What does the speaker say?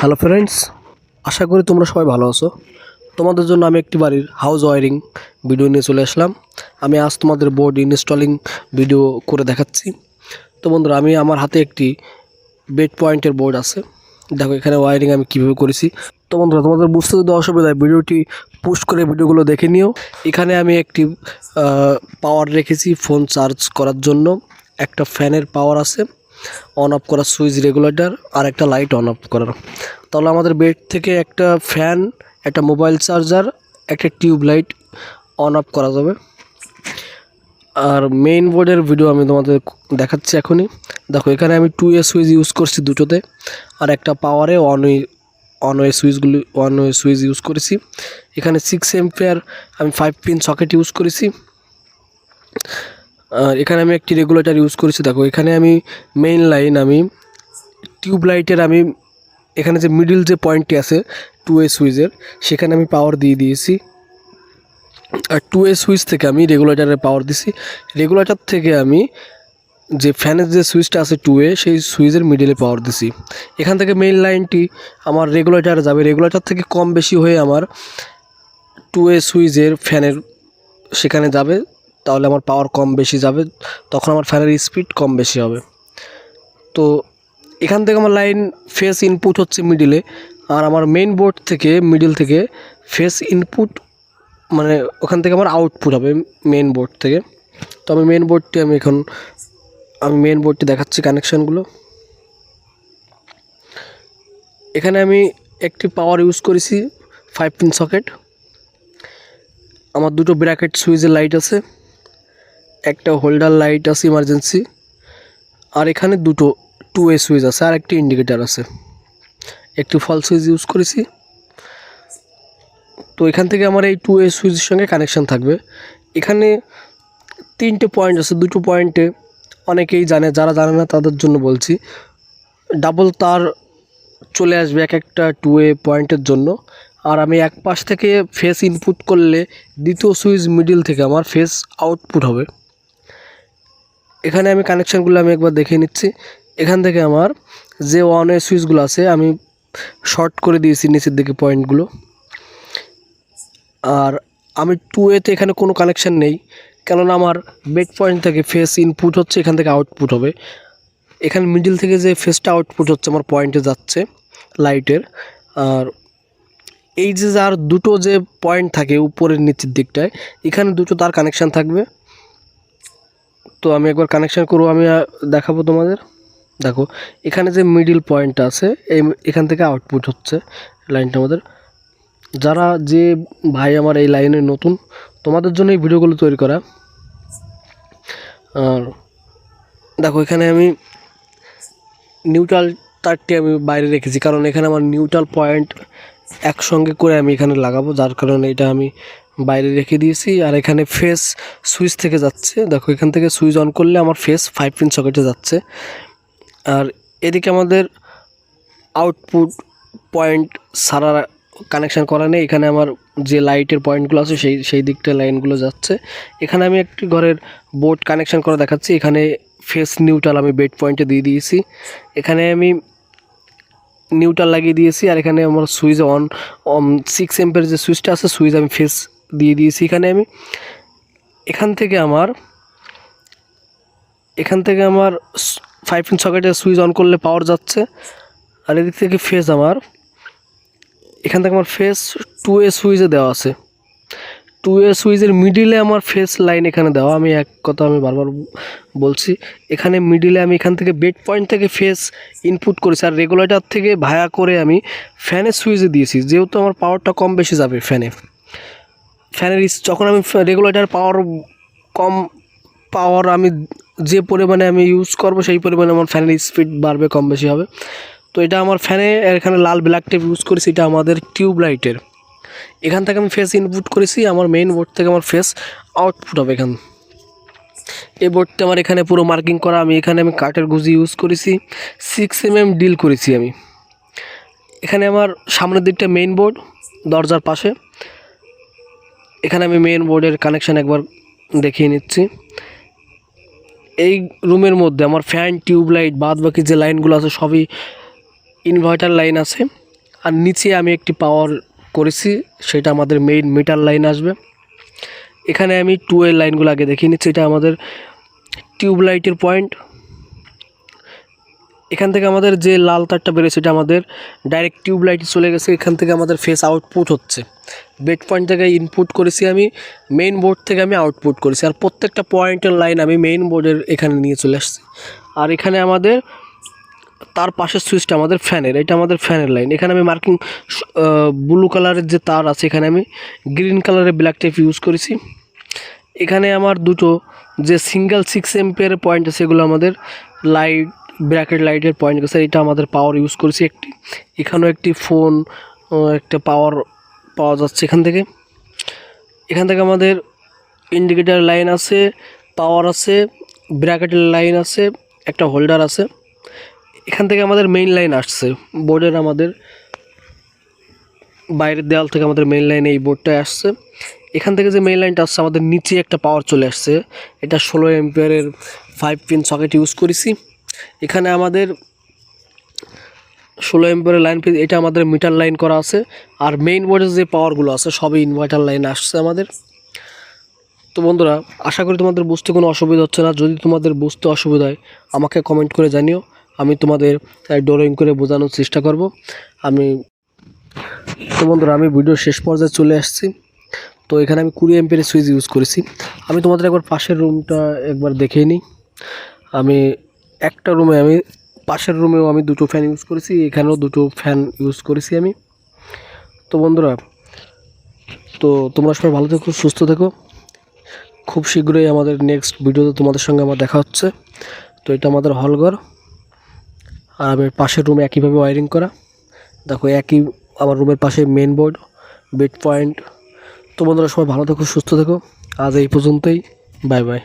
Hello friends, আশা করি তোমরা সবাই ভালো আছো। তোমাদের জন্য আমি একটি বাড়ির হাউস ওয়ারিং ভিডিও নিয়ে চলে আসলাম। আমি আজ তোমাদের বোর্ড ইনস্টলিং ভিডিও করে দেখাচ্ছি। তো বন্ধুরা, আমি আমার হাতে একটি বেড পয়েন্টের বোর্ড আছে। দেখো এখানে ওয়ারিং আমি কীভাবে করেছি। তো বন্ধুরা, তোমাদের বুঝতে যদি অসুবিধা হয় ভিডিওটি পুশ করে ভিডিওগুলো দেখে নিও। এখানে আমি একটি পাওয়ার রেখেছি ফোন চার্জ করার জন্য। একটা ফ্যানের পাওয়ার আছে, অন অফ করার সুইচ রেগুলেটর, আর একটা লাইট অন অফ করার। তাহলে আমাদের বেড থেকে একটা ফ্যান, একটা মোবাইল চার্জার, একটা টিউব লাইট অন অফ করা যাবে। আর মেইন বোর্ডের ভিডিও আমি তোমাদের দেখাচ্ছি এখনই। দেখো এখানে আমি 2A সুইচ ইউজ করছি দুটোতে, আর একটা পাওয়ারে ওয়ান ওয়ে সুইচ ইউজ করেছি। এখানে 6 এম্পিয়ার আমি 5 পিন সকেট ইউজ করেছি। আর এখানে আমি একটি রেগুলেটর ইউজ করেছি। দেখো এখানে আমি মেইন লাইন, আমি টিউব লাইটের, আমি এখানে যে মিডিল যে পয়েন্টটি আছে 2A সুইচের, সেখানে আমি পাওয়ার দিয়ে দিয়েছি। আর 2A সুইচ থেকে আমি রেগুলেটরে পাওয়ার দিছি। রেগুলেটর থেকে আমি যে ফ্যানের যে সুইচটা আছে 2A, সেই সুইচের মিডিলে পাওয়ার দিছি। এখান থেকে মেইন লাইনটি আমার রেগুলেটরে যাবে, রেগুলেটর থেকে কম বেশি হয়ে আমার 2A সুইচের ফ্যানের সেখানে যাবে। তাহলে আমার পাওয়ার কম বেশি যাবে, তখন আমার ফ্যানের স্পিড কম বেশি হবে। তো এখান থেকে আমার লাইন ফেস ইনপুট হচ্ছে মিডিলে, আর আমার মেইন বোর্ড থেকে মিডিল থেকে ফেস ইনপুট, মানে ওখান থেকে আমার আউটপুট হবে মেইন বোর্ড থেকে। তো আমি মেইন বোর্ডটি দেখাচ্ছি কানেকশানগুলো। এখানে আমি একটি পাওয়ার ইউজ করেছি 5 পিন সকেট। আমার দুটো ব্র্যাকেট সুইচের লাইট আছে, একটা হোল্ডার লাইট আছে ইমার্জেন্সি, আর এখানে দুটো 2A সুইচ আছে, আর একটি ইন্ডিকেটার আছে। একটি ফল সুইচ ইউজ করেছি। তো এখান থেকে আমার এই 2A সুইচের সঙ্গে কানেকশান থাকবে। এখানে 3টে পয়েন্ট আছে, দুটো পয়েন্টে অনেকেই জানে, যারা জানে না তাদের জন্য বলছি। ডাবল তার চলে আসবে এক একটা 2A পয়েন্টের জন্য। আর আমি এক পাশ থেকে ফেস ইনপুট করলে দ্বিতীয় সুইচ মিডিল থেকে আমার ফেস আউটপুট হবে। এখানে আমি কানেকশানগুলো আমি একবার দেখে নিচ্ছি। এখান থেকে আমার যে 1A সুইচগুলো আছে আমি শর্ট করে দিয়েছি নিচের দিকে পয়েন্টগুলো। আর আমি 2A-তে এখানে কোনো কানেকশান নেই, কেননা আমার বেড পয়েন্ট থেকে ফেস ইনপুট হচ্ছে, এখান থেকে আউটপুট হবে। এখানে মিডিল থেকে যে ফেসটা আউটপুট হচ্ছে আমার পয়েন্টে যাচ্ছে লাইটের। আর এই যে যার দুটো যে পয়েন্ট থাকে উপরের নিচের দিকটায়, এখানে দুটো তার কানেকশান থাকবে। তো আমি একবার কানেকশান করবো, আমি দেখাবো তোমাদের। দেখো এখানে যে মিডিল পয়েন্টটা আছে, এখান থেকে আউটপুট হচ্ছে লাইনটা আমাদের। যারা যে ভাই আমার এই লাইনে নতুন, তোমাদের জন্য এই ভিডিওগুলো তৈরি করা। আর দেখো এখানে আমি নিউট্রাল তারটি আমি বাইরে রেখেছি, কারণ এখানে আমার নিউট্রাল পয়েন্ট একসঙ্গে করে আমি এখানে লাগাবো, যার কারণে এটা আমি বাইরে রেখে দিয়েছি। আর এখানে ফেস সুইচ থেকে যাচ্ছে, দেখো এখান থেকে সুইচ অন করলে আমার ফেস 5 পিন সকেটে যাচ্ছে। আর এদিকে আমাদের আউটপুট পয়েন্ট সারা কানেকশান করা নেই, এখানে আমার যে লাইটের পয়েন্টগুলো আছে সেই দিকটা লাইনগুলো যাচ্ছে। এখানে আমি একটি ঘরের বোর্ড কানেকশান করে দেখাচ্ছি। এখানে ফেস নিউট্রাল আমি বেড পয়েন্টে দিয়ে দিয়েছি, এখানে আমি নিউট্রাল লাগিয়ে দিয়েছি। আর এখানে আমার সুইচ 6 এম্পের যে সুইচটা আছে, সুইচ আমি ফেস দিয়ে দিয়েছি। এখান থেকে আমার 5 পিন সকেটের সুইচ অন করলে পাওয়ার যাচ্ছে। আর এদিক থেকে ফেস আমার এখান থেকে আমার ফেস 2A সুইচে দেওয়া আছে। 2A সুইচের মিডিলে আমার ফেস লাইন এখানে দেওয়া। আমি এক কথা আমি বারবার বলছি, এখানে মিডিলে আমি এখান থেকে বেড পয়েন্ট থেকে ফেস ইনপুট করেছি, আর রেগুলেটর থেকে ভায়া করে আমি ফ্যানের সুইচে দিয়েছি, যেহেতু আমার পাওয়ারটা কম বেশি যাবে ফ্যানের যখন আমি রেগুলেটর কম পাওয়ার আমি যে পরিমাণে আমি ইউজ করব, সেই পরিমাণে আমার ফ্যানের স্পিড বাড়বে, কম বেশি হবে। তো এটা আমার ফ্যানে এখানে লাল ব্ল্যাক টেপ ইউজ করেছি, এটা আমাদের টিউব লাইটের। এখান থেকে আমি ফেস ইনপুট করেছি, আমার মেইন বোর্ড থেকে আমার ফেস আউটপুট হবে। এই বোর্ডটা আমার এখানে পুরো মার্কিং করা। আমি কাঠের গুজি ইউজ করেছি, 6mm ডিল করেছি আমি। এখানে আমার সামনের দিকটা মেইন বোর্ড, দরজার পাশে। এখানে আমি মেইন বোর্ডের কানেকশান একবার দেখিয়ে নিচ্ছি। এই রুমের মধ্যে আমার ফ্যান, টিউব লাইট, বাদ বাকি যে লাইনগুলো আছে সবই ইনভার্টার লাইন আছে। আর নিচে আমি একটি পাওয়ার করেছি, সেটা আমাদের মেইন মিটার লাইন আসবে। এখানে আমি 2 লাইনগুলো আগে দেখিয়ে নিচ্ছি। এটা আমাদের টিউবলাইটের পয়েন্ট। এখান থেকে আমাদের যে লাল তারটা বেরোচ্ছে এটা আমাদের ডাইরেক্ট টিউবলাইটে চলে গেছে। এখান থেকে আমাদের ফেস আউটপুট হচ্ছে। বেড পয়েন্ট থেকে ইনপুট করেছি আমি, মেইন বোর্ড থেকে আমি আউটপুট করেছি। আর প্রত্যেকটা পয়েন্টের লাইন আমি মেইন বোর্ডের এখানে নিয়ে চলে আসছি। আর এখানে আমাদের তার পাশের সুইচটা আমাদের ফ্যানের, এটা আমাদের ফ্যানের লাইন। এখানে আমি মার্কিং ব্লু কালারের যে তার আছে, এখানে আমি গ্রিন কালারের ব্ল্যাক টেপ ইউজ করেছি। এখানে আমার দুটো যে সিঙ্গেল 6 এম্পিয়ারের পয়েন্ট আছে, এগুলো আমাদের লাইট ব্র্যাকেট লাইটের পয়েন্ট গেছে। এটা আমাদের পাওয়ার ইউজ করেছি একটি। এখানেও একটি ফোন একটা পাওয়ার পাওয়া যাচ্ছে এখান থেকে। আমাদের ইন্ডিকেটার লাইন আছে, পাওয়ার আছে, ব্র্যাকেটের লাইন আছে, একটা হোল্ডার আছে। এখান থেকে আমাদের মেইন লাইন আসছে বোর্ডের, আমাদের বাইরের দেওয়াল থেকে আমাদের মেইন লাইন এই বোর্ডটায় আসছে। এখান থেকে যে মেইন লাইনটা আসছে আমাদের নিচে একটা পাওয়ার চলে আসছে। এটা 16 এম্পিয়ারের 5 পিন সকেট ইউজ করেছি। এখানে আমাদের 16 এম্পিয়ারের লাইন, এটা আমাদের মিটার লাইন করা আছে। আর মেইন বোর্ডের যে পাওয়ারগুলো আছে সবই ইনভার্টার লাইন আসছে আমাদের। তো বন্ধুরা, আশা করি তোমাদের বুঝতে কোনো অসুবিধা হচ্ছে না। যদি তোমাদের বুঝতে অসুবিধা হয় আমাকে কমেন্ট করে জানিও, আমি তোমাদের ড্রয়িং করে বোঝানোর চেষ্টা করব। তো বন্ধুরা, আমি ভিডিও শেষ পর্যায়ে চলে আসছি। তো এখানে আমি 20 এম্পিয়ারের সুইচ ইউজ করেছি। আমি তোমাদের একবার পাশের রুমটা একবার দেখিয়ে নিই। আমি একটা রুমে, আমি পাশের রুমেও আমি দুটো ফ্যান ইউজ করেছি, এখানেও দুটো ফ্যান ইউজ করেছি আমি। তো বন্ধুরা, তো তোমরা সবাই ভালো থেকো, সুস্থ থেকো। খুব শীঘ্রই আমাদের নেক্সট ভিডিওতে তোমাদের সঙ্গে আমার দেখা হচ্ছে। তো এটা আমাদের হলঘর, আর আমি পাশের রুমে একইভাবে ওয়ারিং করা। দেখো একই আমার রুমের পাশে মেন বোর্ড, বেড পয়েন্ট। তো বন্ধুরা, সবাই ভালো থেকো, সুস্থ থেকো। আজ এই পর্যন্তই, বাই বাই।